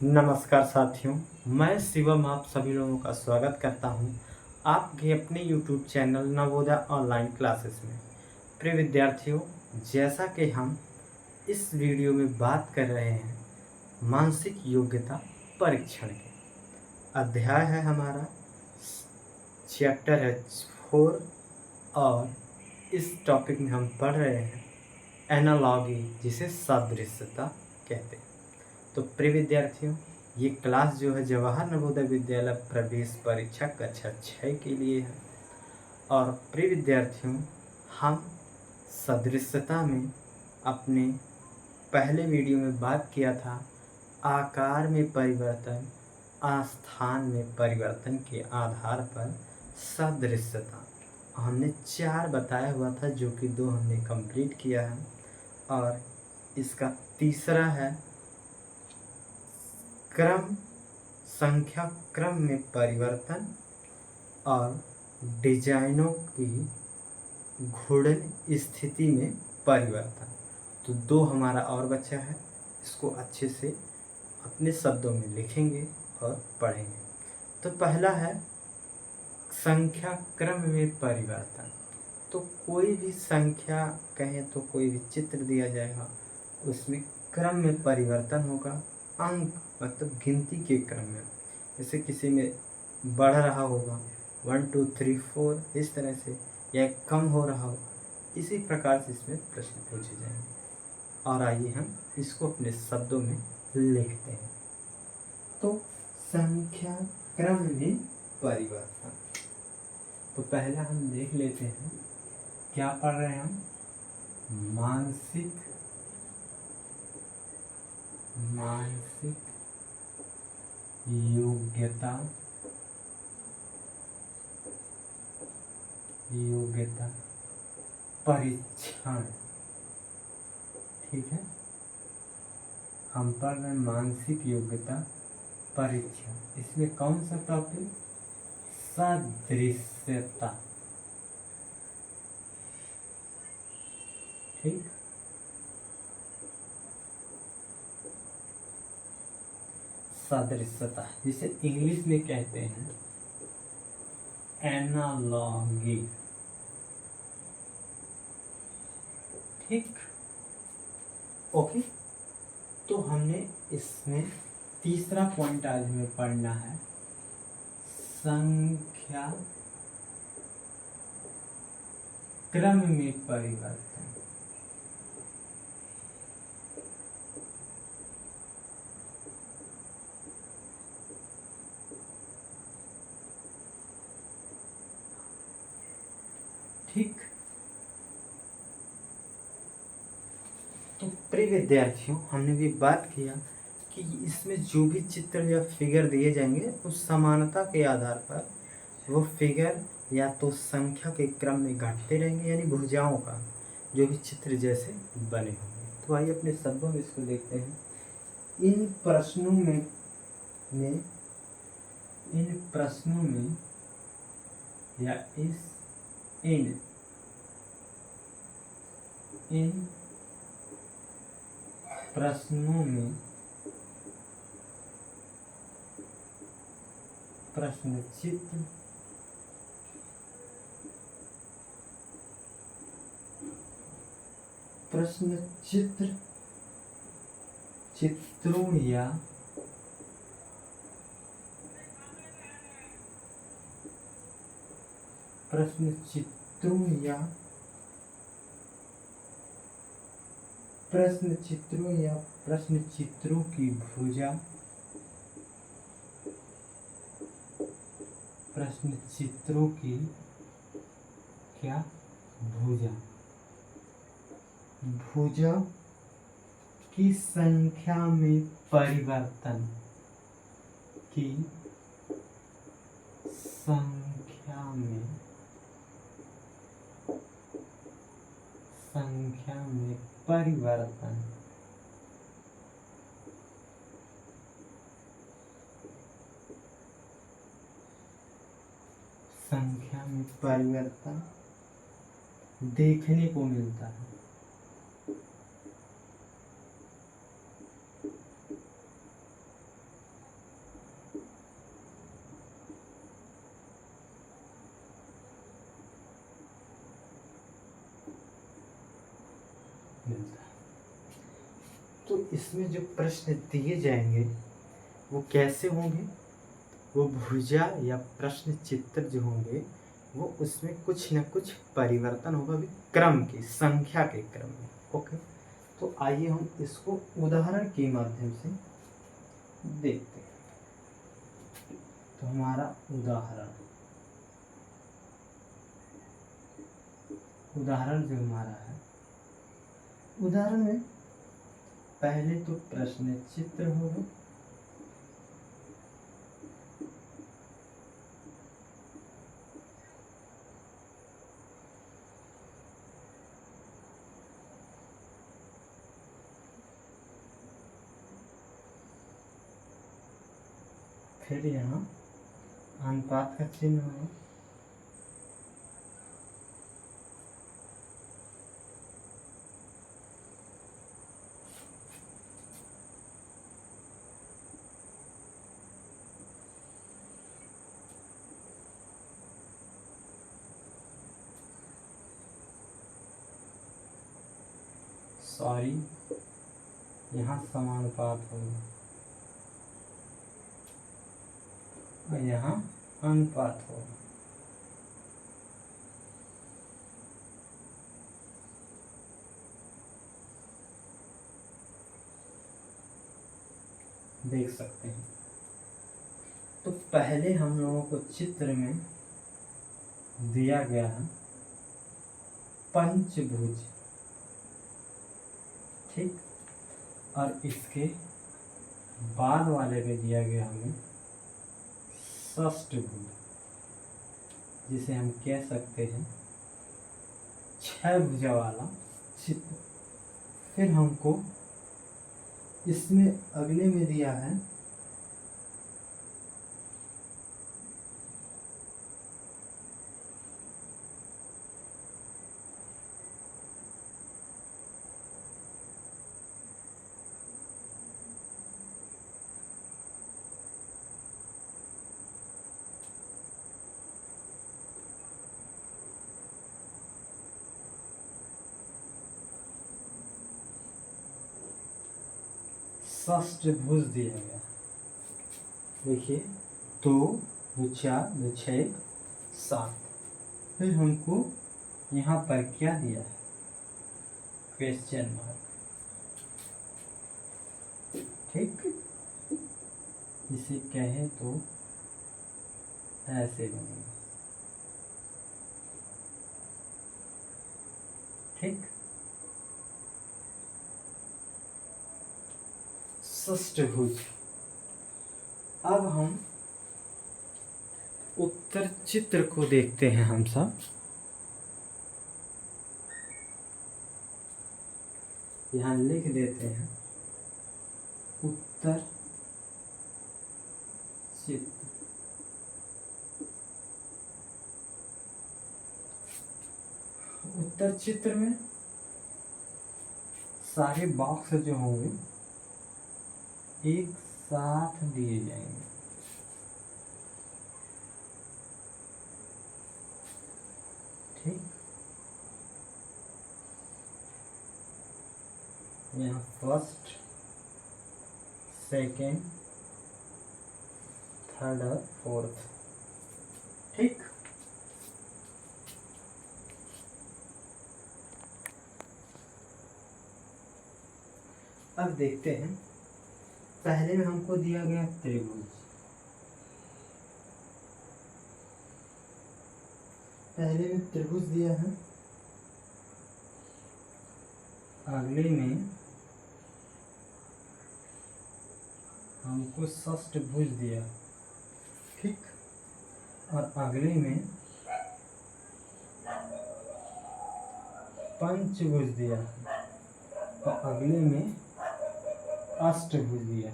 नमस्कार साथियों, मैं शिवम आप सभी लोगों का स्वागत करता हूं आपके अपने YouTube channel Navodaya online classes में। प्रिय विद्यार्थियों, जैसा कि हम इस वीडियो में बात कर रहे हैं मानसिक योग्यता परीक्षण के अध्याय है हमारा चैप्टर है 4 और इस टॉपिक में हम पढ़ रहे हैं एनालॉगी, जिसे सादृश्यता कहते हैं। तो प्रिय विद्यार्थियों, ये क्लास जो है जवाहर नवोदय विद्यालय प्रवेश परीक्षा कक्षा 6 के लिए है। और प्रिय विद्यार्थियों, हम सदृश्यता में अपने पहले वीडियो में बात किया था आकार में परिवर्तन, स्थान में परिवर्तन के आधार पर सदृश्यता। हमने 4 बताया हुआ था, जो कि 2 हमने कंप्लीट किया है और इसका तीसरा है क्रम संख्या क्रम में परिवर्तन और डिजाइनों की घूर्णन स्थिति में परिवर्तन। तो 2 हमारा और बचा है, इसको अच्छे से अपने शब्दों में लिखेंगे और पढ़ेंगे। तो पहला है संख्या क्रम में परिवर्तन। तो कोई भी संख्या कहें तो कोई भी चित्र दिया जाएगा, उसमें क्रम में परिवर्तन होगा। अंक मतलब गिनती के क्रम में, जैसे किसी में बढ़ रहा होगा 1 2 3 4 इस तरह से, या कम हो रहा हो, इसी प्रकार से इसमें प्रश्न पूछे जाएंगे। और आइए हम इसको अपने शब्दों में लिखते हैं। तो संख्या क्रम में परिवर्तन, तो पहला हम देख लेते हैं क्या पढ़ रहे हैं हम। मानसिक योग्यता परीक्षण। ठीक है, हम पढ़ रहे हैं मानसिक योग्यता परीक्षण। इसमें कौन सा टॉपिक? सदृश्यता। ठीक, सदृश्यता जिसे इंग्लिश में कहते हैं एनालॉगी। ठीक, ओके। तो हमने इसमें तीसरा पॉइंट आज हमें पढ़ना है संख्या क्रम में परिवर्तन। ठीक, तो प्रिय विद्यार्थियों, हमने भी बात किया कि इसमें जो भी चित्र या फिगर दिए जाएंगे उस समानता के आधार पर वो फिगर या तो संख्या के क्रम में घटते रहेंगे, यानी भुजाओं का जो भी चित्र जैसे बने होंगे। तो आइए अपने शब्दों में इसको देखते हैं। इन प्रश्नों में या इन प्रश्नों में प्रश्न चित्रों या प्रश्न चित्रों की भुजा, प्रश्न चित्रों की क्या भुजा की संख्या में परिवर्तन संख्या में परिवर्तन देखने को मिलता है। मिलता है। तो इसमें जो प्रश्न दिए जाएंगे वो कैसे होंगे, वो भुजा या प्रश्न चित्र जो होंगे वो उसमें कुछ न कुछ परिवर्तन होगा भी, क्रम की संख्या के क्रम में। ओके, तो आइए हम इसको उदाहरण के माध्यम से देखते हैं। तो हमारा उदाहरण जो हमारा है, उदाहरण में पहले तो प्रश्न चित्र होगा, फिर यहाँ अनुपात का चिन्ह होगा, यहाँ समानुपात होगा और यहाँ अनुपात होगा। देख सकते हैं। तो पहले हम लोगों को चित्र में दिया गया है पंचभुज, ठीक, और इसके बाद वाले में दिया गया हमें षष्ठभुज, जिसे हम कह सकते हैं 6 भुजा वाला चित्र। फिर हमको इसमें अगले में दिया है षष्ठभुज दिया गया। देखिए 2 2 4 2 6 7। फिर हमको यहाँ पर क्या दिया है, क्वेश्चन मार्क, ठीक। इसे कहें तो ऐसे बनेगा, ठीक। षष्ठभुज। अब हम उत्तर चित्र को देखते हैं। हम सब यहाँ लिख देते हैं उत्तर चित्र। उत्तर चित्र में सारे बॉक्स जो होंगे एक साथ दिए जाएंगे, ठीक। यहाँ फर्स्ट, सेकेंड, थर्ड और फोर्थ, ठीक। अब देखते हैं, पहले में हमको दिया गया त्रिभुज, पहले में त्रिभुज दिया है, अगले में हमको षष्ठभुज दिया, ठीक, और अगले में पंचभुज दिया और अगले में अष्टभुज दिया।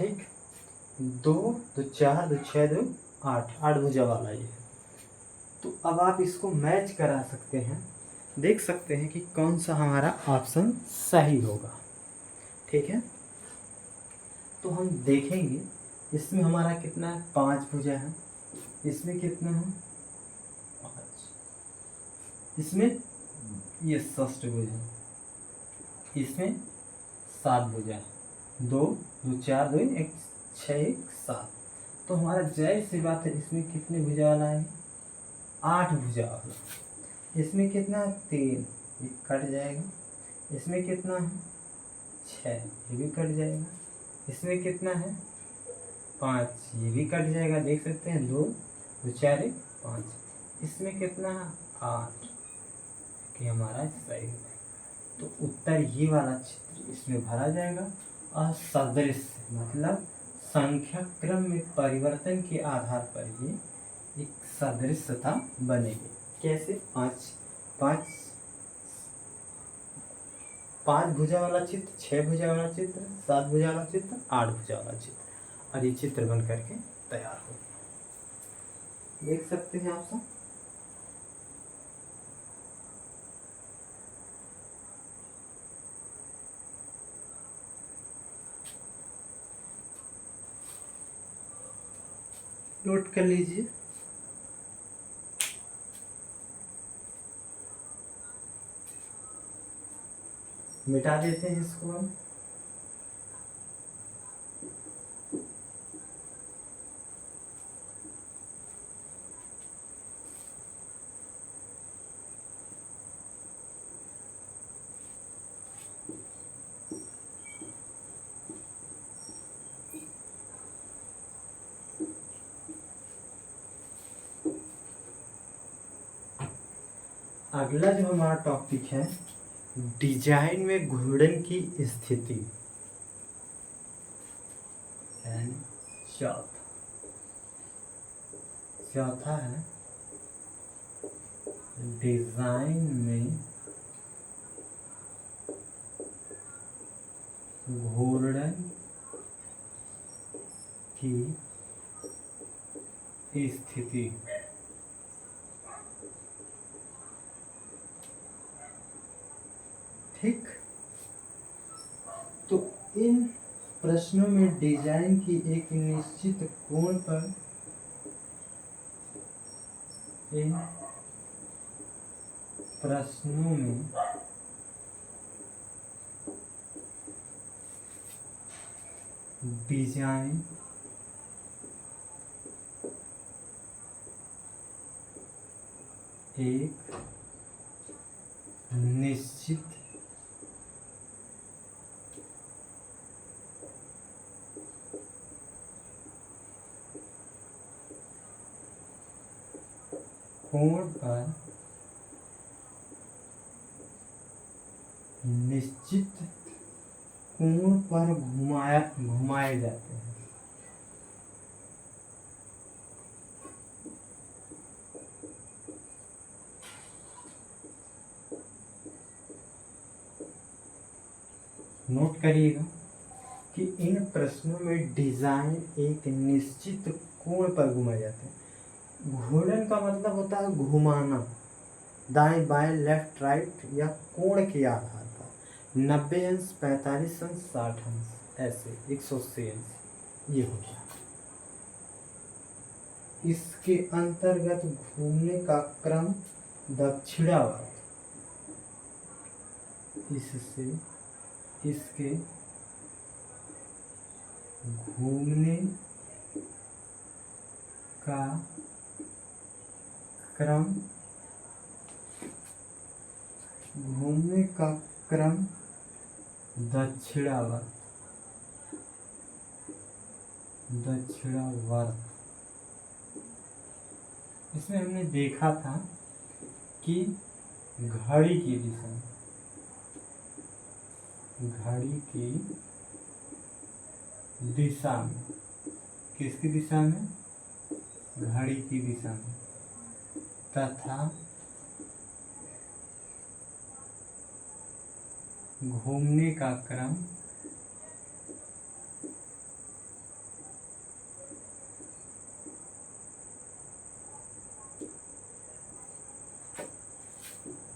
ठीक। 2 2 4 2 6 2 8, 8 भुजा वाला ये है। तो अब आप इसको मैच करा सकते हैं, देख सकते हैं कि कौन सा हमारा ऑप्शन सही होगा। ठीक है, तो हम देखेंगे इसमें हमारा कितना है, 5 भुजा है। इसमें कितना है, 5। इसमें ये षष्ठ भुजा, इसमें 7 भुजा है। 2 2 4 2 1 6 1 7। तो हमारा जाहिर सी बात है इसमें कितने भुजा वाला है, 8 भुजा वाला। इसमें कितना है, 3, ये कट जाएगा। इसमें कितना है, 6, ये भी कट जाएगा। इसमें कितना है, 5, ये भी कट जाएगा। देख सकते हैं 2 2 4 1 5। इसमें कितना है, 8, कि हमारा सही है। तो उत्तर ये वाला चित्र इसमें भरा जाएगा। असदृश्य मतलब संख्या क्रम में परिवर्तन के आधार पर ये एक सदृशता बनेगी। कैसे, 5 5 5 भुजा वाला चित्र, 6 भुजा वाला चित्र, 7 भुजा वाला चित्र, 8 भुजा वाला चित्र, और ये चित्र बन करके तैयार हो, देख सकते हैं आप सब। नोट कर लीजिए। मिटा देते हैं इसको हम। अगला जो हमारा टॉपिक है, डिजाइन में घूर्णन की स्थिति। चौथा है डिजाइन में घूर्णन की स्थिति। ठीक, तो इन प्रश्नों में डिजाइन की एक निश्चित कोण पर इन प्रश्नों में डिजाइन एक निश्चित कोण पर निश्चित कोण पर घुमाए जाते हैं। नोट करिएगा कि इन प्रश्नों में डिजाइन एक निश्चित कोण पर घुमाए जाते हैं। घूर्णन का मतलब होता है घुमाना, दाएं बाएं, लेफ्ट राइट, या कोण के आधार पर 90 अंश, 45 अंश, 60 अंश, ऐसे 180 अंश ये हो गया। इसके अंतर्गत घूमने का क्रम दक्षिणावर्त, इससे इसके घूमने का क्रम दक्षिणावर्त इसमें हमने देखा था कि घड़ी की दिशा में, किसकी दिशा में, घड़ी की दिशा में, तथा घूमने का क्रम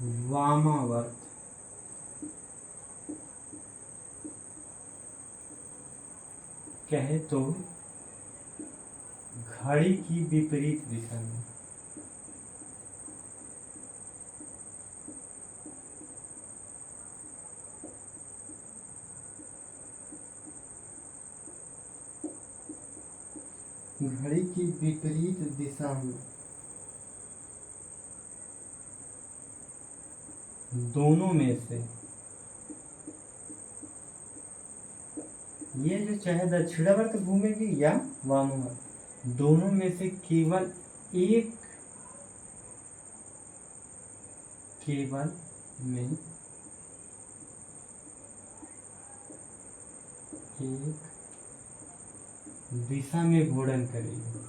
वामावर्त कहे तो घड़ी की विपरीत दिशा में। घड़ी की विपरीत दिशा में दोनों में से, ये जो चाहे दक्षिणावर्त घूमेगी या वामावर्त, दोनों में से केवल एक, केवल में एक दिशा में घूर्णन करेगी।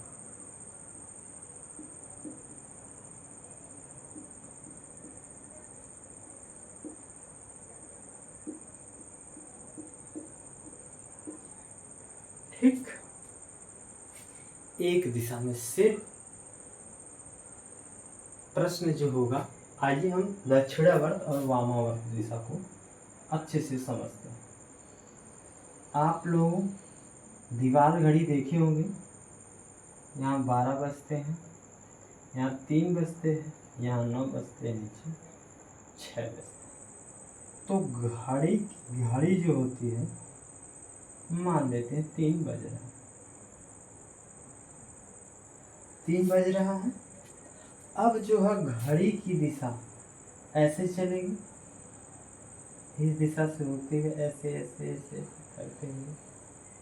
ठीक, एक दिशा में। सिर्फ प्रश्न जो होगा, आइए हम दक्षिणावर्त और वामावर्त दिशा को अच्छे से समझते हैं। आप लोग दीवार घड़ी देखे होंगे, यहाँ 12 बजते हैं, यहाँ 3 बजते हैं, यहाँ 9 बजते हैं, नीचे 6 बजते हैं। तो घड़ी जो होती है, मान लेते हैं 3 बज रहा है, 3 बज रहा है। अब जो है घड़ी की दिशा ऐसे चलेगी, इस दिशा से होते हुए ऐसे ऐसे ऐसे करते हुए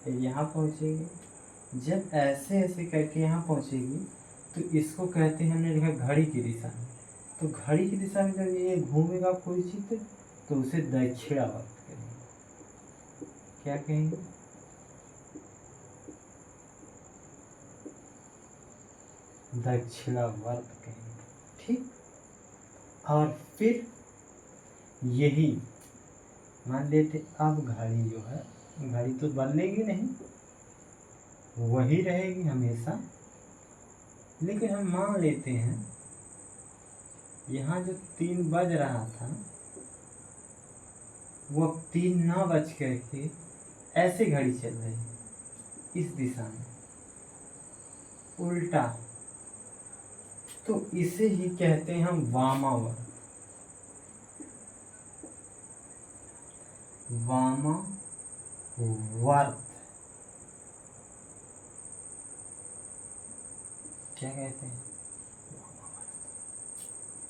फिर यहाँ पहुँचेगी। जब ऐसे ऐसे करके यहाँ पहुँचेगी तो इसको कहते हैं, हमने लिखा घड़ी की दिशा में। तो घड़ी की दिशा में जब ये घूमेगा कोई चित्र तो उसे दक्षिणावर्त कहेंगे। क्या कहेंगे? दक्षिणावर्त कहेंगे। ठीक, और फिर यही मान लेते, अब घड़ी जो है, घड़ी तो बदलेगी नहीं, वही रहेगी हमेशा। लेकिन हम मान लेते हैं यहाँ जो 3 बज रहा था वो 3 ना बज करके ऐसे घड़ी चल रही है, इस दिशा में उल्टा। तो इसे ही कहते हैं हम वामावर्त। वामावर्त क्या कहते हैं?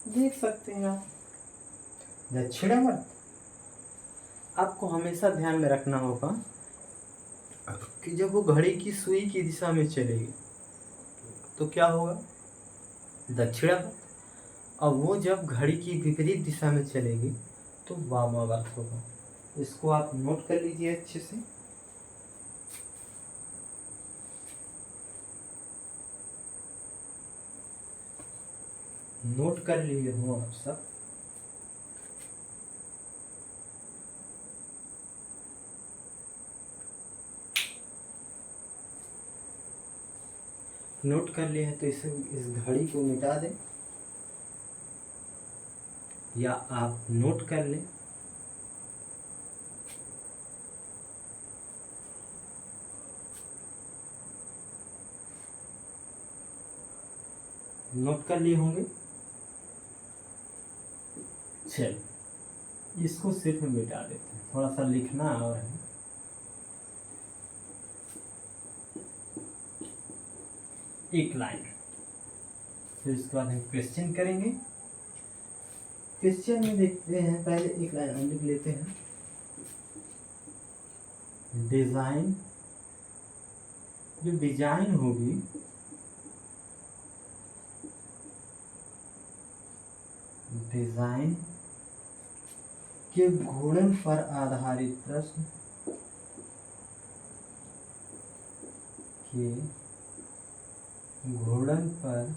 देख सकते हैं आप। दक्षिणावर्त आपको हमेशा ध्यान में रखना होगा कि जब वो घड़ी की सुई की दिशा में चलेगी तो क्या होगा? दक्षिणावर्त। और वो जब घड़ी की विपरीत दिशा में चलेगी तो वामावर्त होगा। इसको आप नोट कर लीजिए अच्छे से। नोट कर लिए हो आप सब। नोट कर लिए हैं तो इस घड़ी को मिटा दें या आप नोट कर लें। नोट कर लिए होंगे। चल, इसको सिर्फ मिटा देते हैं, थोड़ा सा लिखना और है। एक लाइन, फिर उसके बाद हम क्वेश्चन करेंगे। क्वेश्चन में देखते हैं, पहले एक लाइन हम लिख लेते हैं। डिजाइन, जो डिजाइन होगी डिजाइन के घूर्णन पर आधारित प्रश्न के घूर्णन पर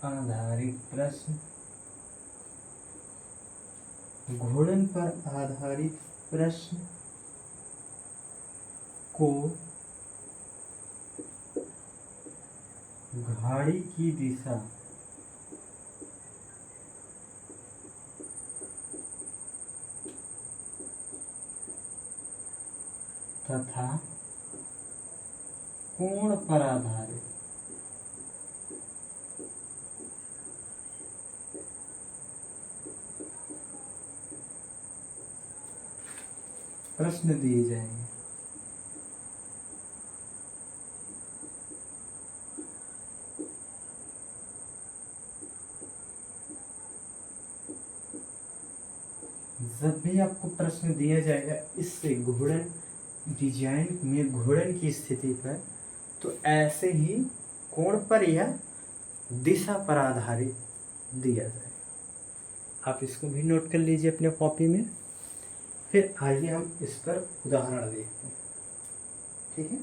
आधारित प्रश्न, घूर्णन पर आधारित प्रश्न को घड़ी की दिशा तथा कोण पर आधारित प्रश्न दिए जाएंगे। जब भी आपको प्रश्न दिया जाएगा इससे घूर्णन डिजाइन में घूर्णन की स्थिति पर, तो ऐसे ही कोण पर या दिशा पर आधारित दिया जाएगा। आप इसको भी नोट कर लीजिए अपने कॉपी में। फिर आइए हम इस पर उदाहरण देखते हैं। ठीक है,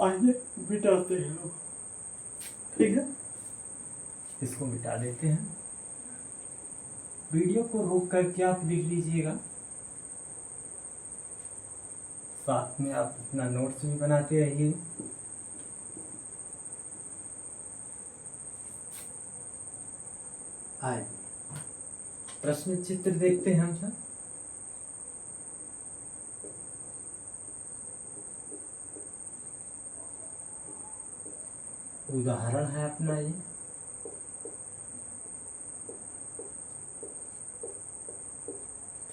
आइए मिटाते हैं लोग। ठीक है, इसको मिटा देते हैं। वीडियो को रोक करके आप लिख लीजिएगा, साथ में आप अपना नोट्स भी बनाते रहिए। आइए प्रश्न चित्र देखते हैं हम सब। उदाहरण है अपना ये।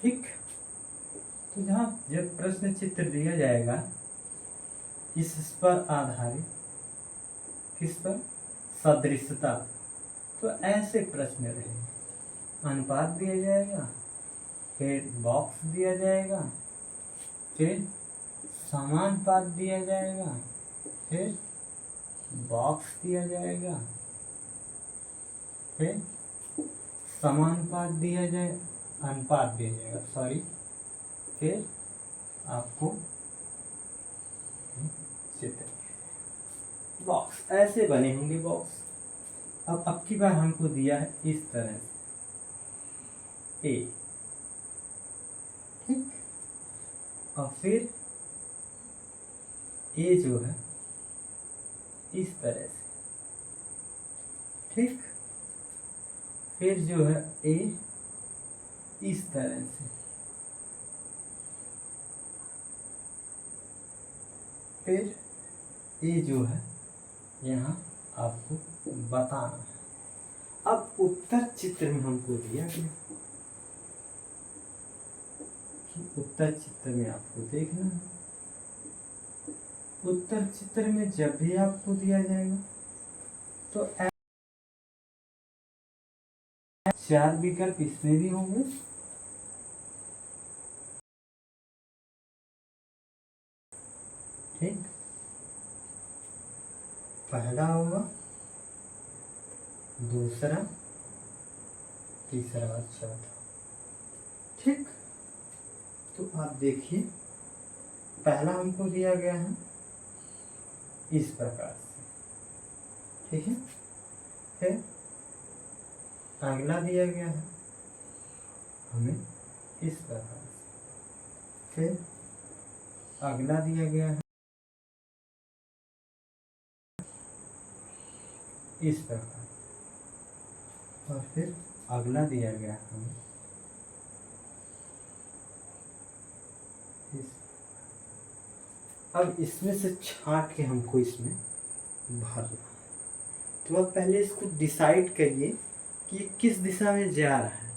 ठीक, तो जहाँ जब प्रश्न चित्र दिया जाएगा इस पर आधारित, किस पर, सदृशता, तो ऐसे प्रश्न रहेंगे। अनुपात दिया जाएगा, फिर बॉक्स दिया जाएगा, फिर समानुपात दिया जाएगा, फिर बॉक्स दिया जाएगा, फिर समानुपात दिया जाए, अनुपात दिया जाएगा, सॉरी, फिर आपको चित्र, बॉक्स, ऐसे बने होंगे बॉक्स। अब की बार हमको दिया है इस तरह से ए, ठीक, और फिर ए जो है इस तरह से, ठीक, फिर जो है ए इस तरह से, फिर ए जो है यहाँ आपको बताना है। अब उत्तर चित्र में हमको दिया गया, उत्तर चित्र में आपको देखना है। उत्तर चित्र में जब भी आपको दिया जाएगा तो 4 विकल्प इसमें भी होंगे, ठीक, पहला होगा, दूसरा, तीसरा और चौथा। ठीक, तो आप देखिए पहला हमको दिया गया है इस प्रकार से, ठीक है, फिर अगला दिया गया है हमें इस प्रकार से, फिर अगला दिया गया है इस प्रकार, और फिर अगला दिया गया है हमें इस। अब इसमें से छांट के हमको इसमें भरना। तो अब पहले इसको डिसाइड करिए कि ये किस दिशा में जा रहा है,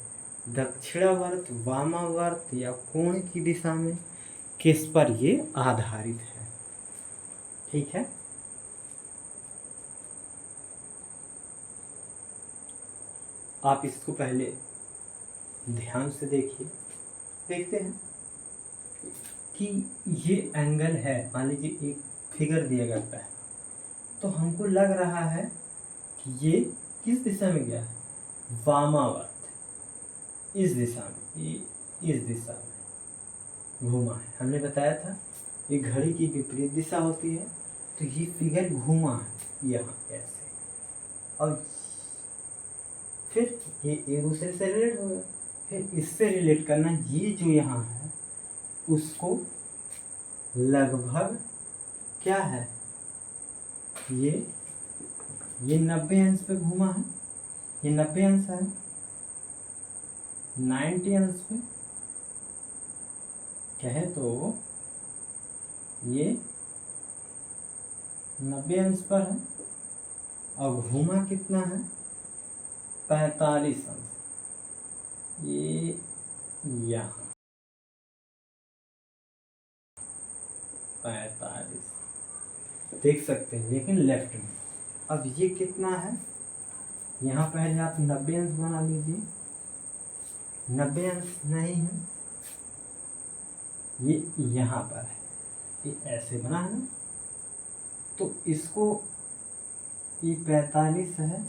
दक्षिणावर्त, वामावर्त या कोण की दिशा में, किस पर ये आधारित है। ठीक है, आप इसको पहले ध्यान से देखिए। देखते हैं कि ये एंगल है, मान लीजिए एक फिगर दिया जाता है, तो हमको लग रहा है कि ये किस दिशा में गया है, वामावर्त, इस दिशा में, ये इस दिशा में घूमा है। हमने बताया था ये घड़ी की विपरीत दिशा होती है, तो ये फिगर घूमा है यहाँ ऐसे, और फिर ये एक दूसरे से रिलेट होगा, फिर इससे रिलेट करना, ये जो यहाँ है उसको लगभग क्या है, ये 90 अंश पे घूमा है, ये 90 अंश है, 90 अंश पे कहे तो ये 90 अंश पर है, और घूमा कितना है, 45 अंश, ये यहाँ 45 देख सकते हैं, लेकिन लेफ्ट में। अब ये कितना है, यहाँ पहले आप 90 अंश बना लीजिए, 90 अंश नहीं है, ये यहाँ पर है, ये ऐसे बना है ना, तो इसको ये 45 है,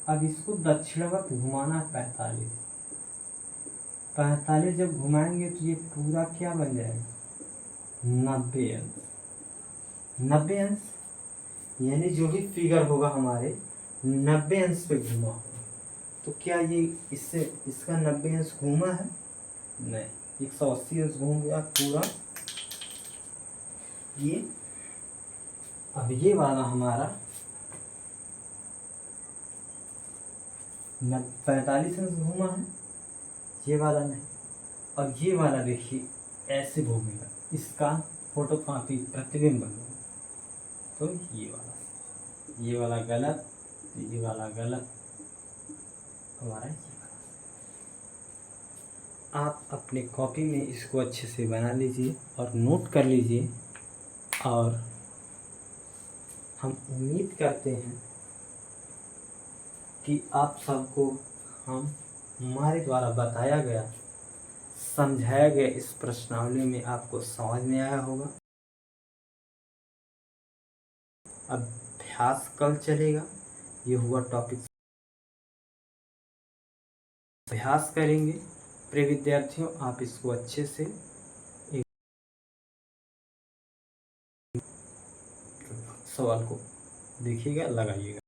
अब इसको दक्षिणावर्त घुमाना है 45, 45 जब घुमाएंगे तो ये पूरा क्या बन जाएगा, 90 अंश, 90 अंश, यानी जो भी फिगर होगा हमारे 90 अंश पे घूमा होगा, तो क्या ये इससे इसका 90 अंश घूमा है, नहीं, 180 अंश घूम गया पूरा ये। अब ये वाला हमारा 45 अंश घूमा है, ये वाला नहीं, और ये वाला देखिए ऐसे घूमेगा, इसका फोटो कॉपी प्रतिबिंब बनेगा, तो ये वाला गलत, ये वाला गलत, हमारा ये वाला। आप अपने कॉपी में इसको अच्छे से बना लीजिए और नोट कर लीजिए, और हम उम्मीद करते हैं कि आप सबको हमारे द्वारा बताया गया, समझाया गया इस प्रश्नावली में आपको समझ में आया होगा। अभ्यास कल चलेगा, ये हुआ टॉपिक, अभ्यास करेंगे। प्रिय विद्यार्थियों, आप इसको अच्छे से एक सवाल को देखिएगा, लगाइएगा।